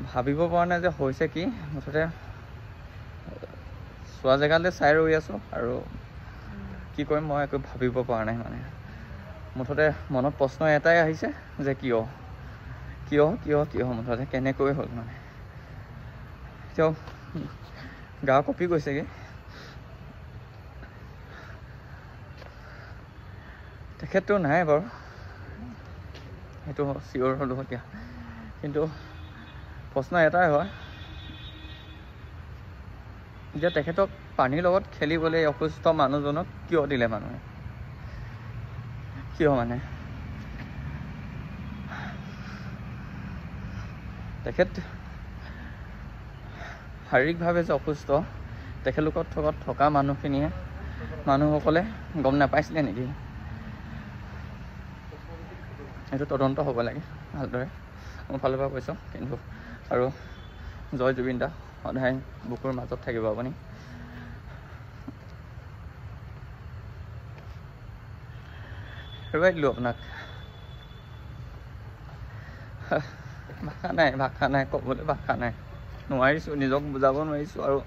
ভাবিব পৰা নাই যে হৈছে কি। মুঠতে চোৱা জেগালৈ চাই ৰৈ আছোঁ আৰু কি কৰিম মই একো ভাবিব পৰা নাই। মানে মুঠতে মনত প্ৰশ্ন এটাই আহিছে যে কিয় কিয় কিয় কিয় মুঠতে কেনেকৈ হ'ল। মানে এতিয়াও গা কঁপি গৈছেগৈ। তেখেতটো নাই বাৰু, সেইটো চিয়ৰ হ'লোঁ এতিয়া, কিন্তু প্ৰশ্ন এটাই হয় যে তেখেতক পানীৰ লগত খেলিবলৈ অসুস্থ মানুহজনক কিয় দিলে মানুহে, কিয় মানে তেখেত শাৰীৰিকভাৱে যে অসুস্থ তেখেতলোকৰ থকা মানুহসকলে গম নাপাইছিলে নেকি? সেইটো তদন্ত হ'ব লাগে ভালদৰে, মোৰ ফালৰ পৰা কৈছোঁ। কিন্তু আৰু জয় জুবিন দা, সদায় বুকুৰ মাজত থাকিব আপুনি। হেৰুৱাই দিলোঁ আপোনাক, ভাষা নাই ক'বলৈ, ভাষা নাই, নোৱাৰিছোঁ, নিজক বুজাব নোৱাৰিছোঁ আৰু